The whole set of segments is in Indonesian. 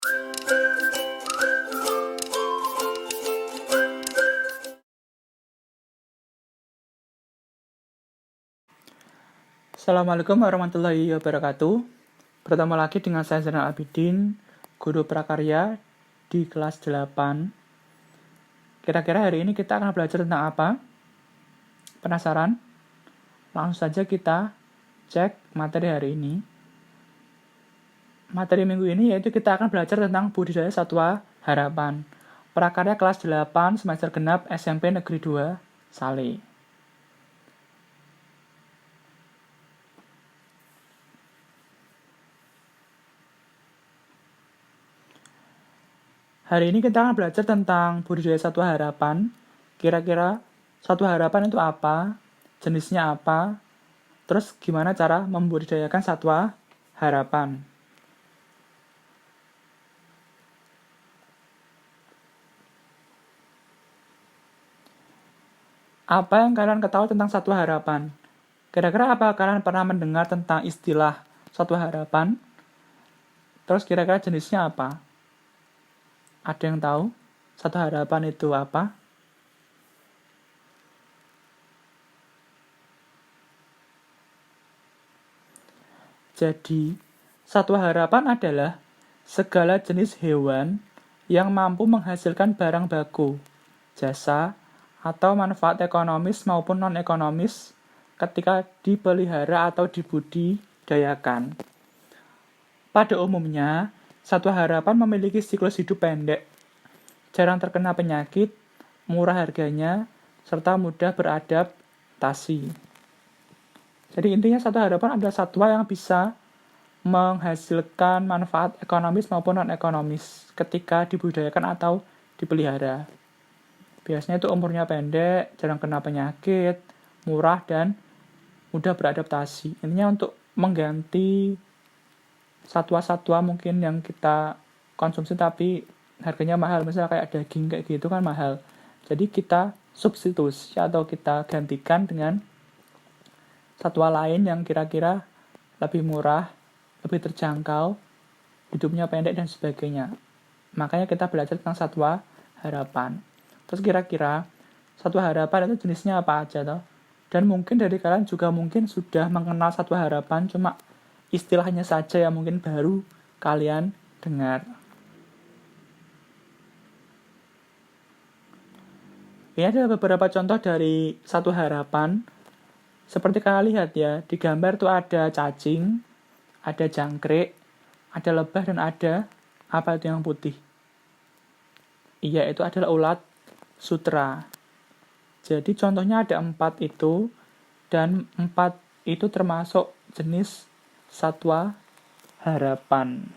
Assalamualaikum warahmatullahi wabarakatuh. Bertemu lagi dengan saya Zainal Abidin, guru prakarya di kelas 8. Kira-kira hari ini kita akan belajar tentang apa? Penasaran? Langsung saja kita cek materi hari ini. Materi minggu ini yaitu kita akan belajar tentang budidaya satwa harapan. Prakarya kelas 8 semester genap SMP Negeri 2, Sale. Hari ini kita akan belajar tentang budidaya satwa harapan. Kira-kira satwa harapan itu apa? Jenisnya apa? Terus gimana cara membudidayakan satwa harapan? Apa yang kalian ketahui tentang satwa harapan? Kira-kira apa kalian pernah mendengar tentang istilah satwa harapan? Terus kira-kira jenisnya apa? Ada yang tahu satwa harapan itu apa? Jadi, satwa harapan adalah segala jenis hewan yang mampu menghasilkan barang baku, jasa, atau manfaat ekonomis maupun non-ekonomis ketika dipelihara atau dibudidayakan. Pada umumnya, satwa harapan memiliki siklus hidup pendek, jarang terkena penyakit, murah harganya, serta mudah beradaptasi. Jadi intinya satwa harapan adalah satwa yang bisa menghasilkan manfaat ekonomis maupun non-ekonomis ketika dibudidayakan atau dipelihara. Biasanya itu umurnya pendek, jarang kena penyakit, murah, dan mudah beradaptasi. Intinya untuk mengganti satwa-satwa mungkin yang kita konsumsi tapi harganya mahal, misalnya kayak daging kayak gitu kan mahal. Jadi kita substitusi atau kita gantikan dengan satwa lain yang kira-kira lebih murah, lebih terjangkau, hidupnya pendek dan sebagainya. Makanya kita belajar tentang satwa harapan. Terus kira-kira satwa harapan itu jenisnya apa aja toh? Dan mungkin dari kalian juga mungkin sudah mengenal satwa harapan, cuma istilahnya saja yang mungkin baru kalian dengar. Ini ada beberapa contoh dari satwa harapan. Seperti kalian lihat ya, di gambar tuh ada cacing, ada jangkrik, ada lebah, dan ada apa itu yang putih? Iya, itu adalah ulat sutra. Jadi contohnya ada 4 itu, dan 4 itu termasuk jenis satwa harapan.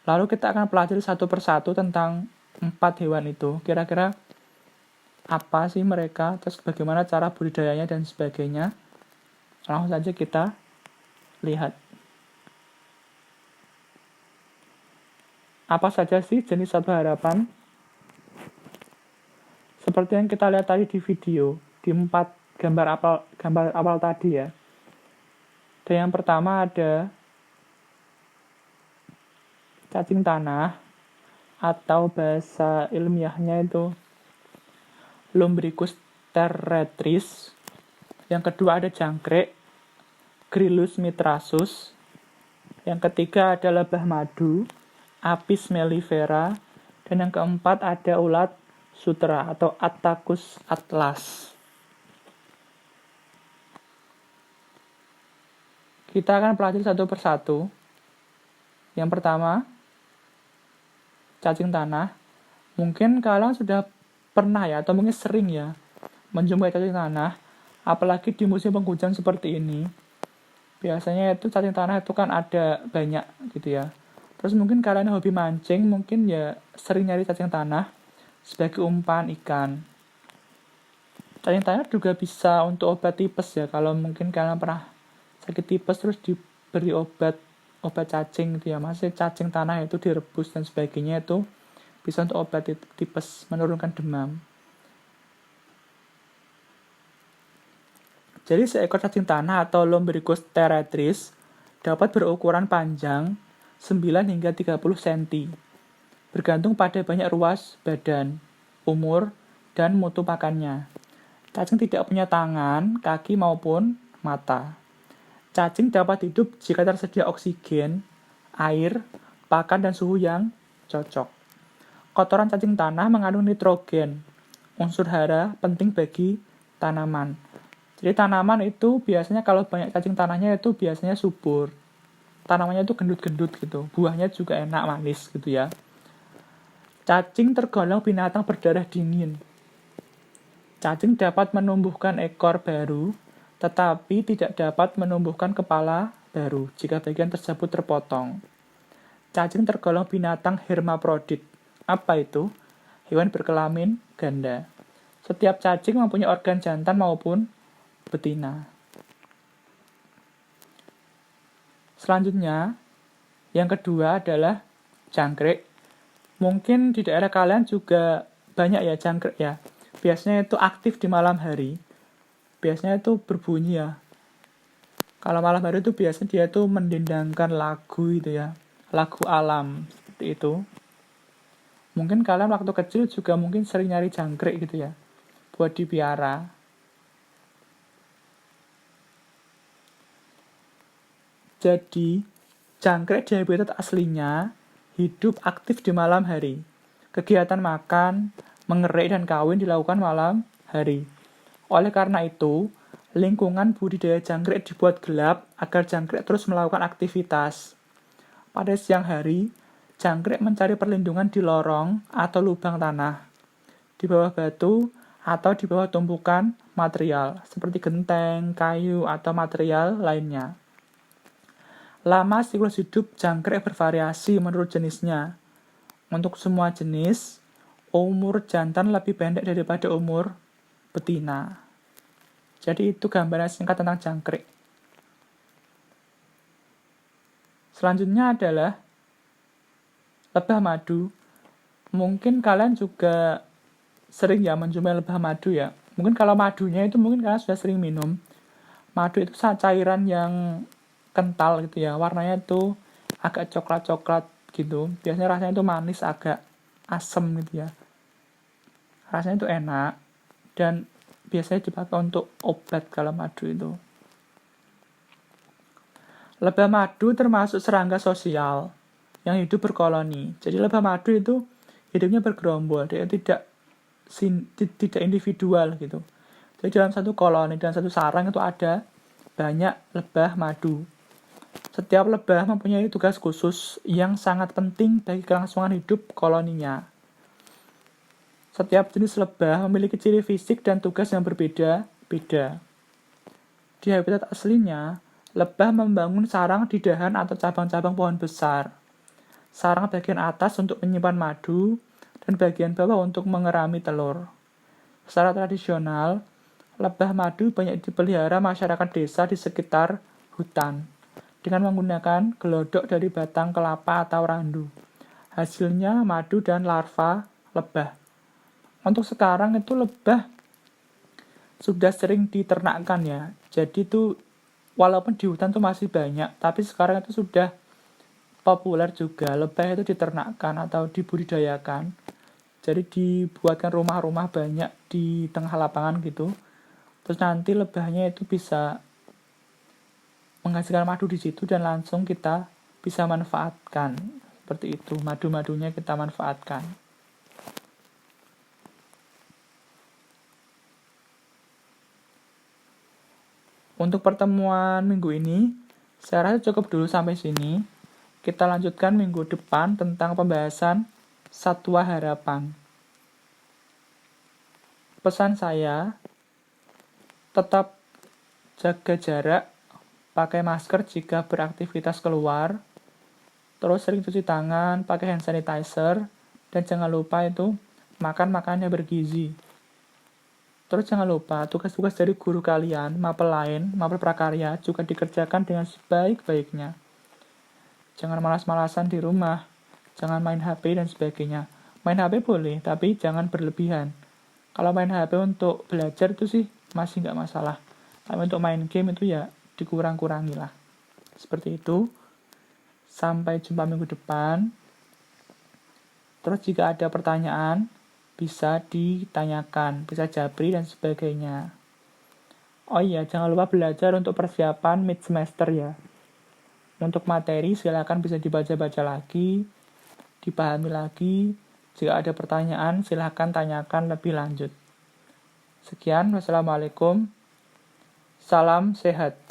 Lalu kita akan pelajari satu persatu tentang 4 hewan itu. Kira-kira apa sih mereka, terus bagaimana cara budidayanya dan sebagainya. Langsung saja kita lihat. Apa saja sih jenis satwa harapan? Seperti yang kita lihat tadi di video, di 4 gambar awal tadi ya. Dan yang pertama ada cacing tanah, atau bahasa ilmiahnya itu Lumbricus terretris. Yang kedua ada jangkrik, Gryllus mitrasus. Yang ketiga ada lebah madu, Apis mellifera. Dan yang keempat ada ulat sutra atau Attacus atlas. Kita akan pelajari satu persatu. Yang pertama, cacing tanah. Mungkin kalian sudah pernah ya, atau mungkin sering ya, menjumpai cacing tanah, apalagi di musim penghujan seperti ini. Biasanya itu cacing tanah itu kan ada banyak gitu ya. Terus mungkin kalian hobi mancing, mungkin ya sering nyari cacing tanah sebagai umpan ikan. Cacing tanah juga bisa untuk obat tipes ya, kalau mungkin kalian pernah sakit tipes terus diberi obat cacing gitu ya, masih cacing tanah itu direbus dan sebagainya, itu bisa untuk obat tipes, menurunkan demam. Jadi seekor cacing tanah atau Lumbricus terretris dapat berukuran panjang 9 hingga 30 cm, bergantung pada banyak ruas badan, umur, dan mutu pakannya. Cacing tidak punya tangan, kaki, maupun mata. Cacing dapat hidup jika tersedia oksigen, air, pakan, dan suhu yang cocok. Kotoran cacing tanah mengandung nitrogen, unsur hara penting bagi tanaman. Jadi tanaman itu biasanya kalau banyak cacing tanahnya itu biasanya subur. Tanamannya itu gendut-gendut gitu. Buahnya juga enak, manis gitu ya. Cacing tergolong binatang berdarah dingin. Cacing dapat menumbuhkan ekor baru, tetapi tidak dapat menumbuhkan kepala baru jika bagian tersebut terpotong. Cacing tergolong binatang hermaprodit. Apa itu? Hewan berkelamin ganda. Setiap cacing mempunyai organ jantan maupun betina. Selanjutnya, yang kedua adalah jangkrik. Mungkin di daerah kalian juga banyak ya jangkrik ya. Biasanya itu aktif di malam hari. Biasanya itu berbunyi ya. Kalau malam hari itu biasanya dia itu mendendangkan lagu itu ya. Lagu alam seperti itu. Mungkin kalian waktu kecil juga mungkin sering nyari jangkrik gitu ya. Buat dipiara. Jadi, jangkrik di habitat aslinya hidup aktif di malam hari. Kegiatan makan, mengerik, dan kawin dilakukan malam hari. Oleh karena itu, lingkungan budidaya jangkrik dibuat gelap agar jangkrik terus melakukan aktivitas. Pada siang hari, jangkrik mencari perlindungan di lorong atau lubang tanah, di bawah batu, atau di bawah tumpukan material, seperti genteng, kayu, atau material lainnya. Lama siklus hidup jangkrik bervariasi menurut jenisnya. Untuk semua jenis, umur jantan lebih pendek daripada umur betina. Jadi itu gambaran singkat tentang jangkrik. Selanjutnya adalah lebah madu. Mungkin kalian juga sering ya menjumpai lebah madu ya. Mungkin kalau madunya itu mungkin kalian sudah sering minum. Madu itu cairan yang kental gitu ya, warnanya itu agak coklat-coklat gitu. Biasanya rasanya itu manis, agak asem gitu ya. Rasanya itu enak dan biasanya dipakai untuk obat kalau madu itu. Lebah madu termasuk serangga sosial yang hidup berkoloni. Jadi lebah madu itu hidupnya bergerombol, dia tidak individual gitu. Jadi dalam satu koloni dan satu sarang itu ada banyak lebah madu. Setiap lebah mempunyai tugas khusus yang sangat penting bagi kelangsungan hidup koloninya. Setiap jenis lebah memiliki ciri fisik dan tugas yang berbeda-beda. Di habitat aslinya, lebah membangun sarang di dahan atau cabang-cabang pohon besar. Sarang bagian atas untuk menyimpan madu, dan bagian bawah untuk mengerami telur. Secara tradisional, lebah madu banyak dipelihara masyarakat desa di sekitar hutan, dengan menggunakan gelodok dari batang kelapa atau randu. Hasilnya madu dan larva lebah. Untuk sekarang itu lebah sudah sering diternakkan ya. Jadi itu walaupun di hutan itu masih banyak, tapi sekarang itu sudah populer juga. Lebah itu diternakkan atau dibudidayakan. Jadi dibuatkan rumah-rumah banyak di tengah lapangan gitu. Terus nanti lebahnya itu bisa menghasilkan madu di situ dan langsung kita bisa manfaatkan. Seperti itu, madu-madunya kita manfaatkan. Untuk pertemuan minggu ini, saya rasa cukup dulu sampai sini. Kita lanjutkan minggu depan tentang pembahasan satwa harapan. Pesan saya, tetap jaga jarak, pakai masker jika beraktivitas keluar, terus sering cuci tangan, pakai hand sanitizer, dan jangan lupa itu makan makanan yang bergizi. Terus jangan lupa tugas-tugas dari guru kalian, mapel lain, mapel prakarya juga dikerjakan dengan sebaik-baiknya. Jangan malas-malasan di rumah, jangan main HP dan sebagainya. Main HP boleh, tapi jangan berlebihan. Kalau main HP untuk belajar itu sih masih nggak masalah. Tapi untuk main game itu ya dikurang-kurangi lah. Seperti itu. Sampai jumpa minggu depan. Terus jika ada pertanyaan, bisa ditanyakan, bisa japri dan sebagainya. Oh iya, jangan lupa belajar untuk persiapan mid semester ya. Untuk materi silakan bisa dibaca-baca lagi, dipahami lagi. Jika ada pertanyaan, silakan tanyakan lebih lanjut. Sekian, wassalamualaikum. Salam sehat.